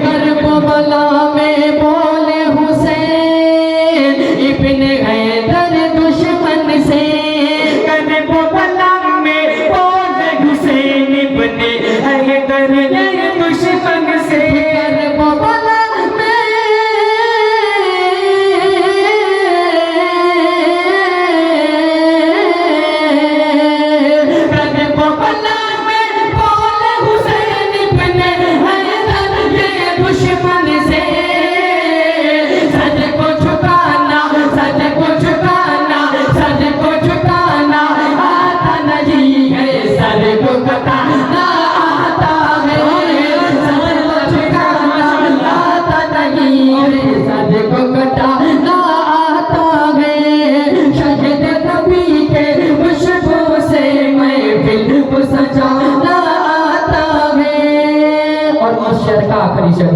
Karbala में बोले हुसैन इब्ने हैदर दुश्मन से। करबला में बोले हुसैन इब्ने हैदर दुश्मन से। करबला में करबला में बोले हुसैन इब्ने हैदर ये दुश्मन से। सज को झुकाना, सज को झुकाना, सज को झुकाना आता नहीं है, सर को कटाना आता है। सज को झुकाना आता नहीं है, सज को कटाना आता है। शहीद नबी के खुशबू से महफिल को सजाना आता है। और मास्टर का आखिरी शब्द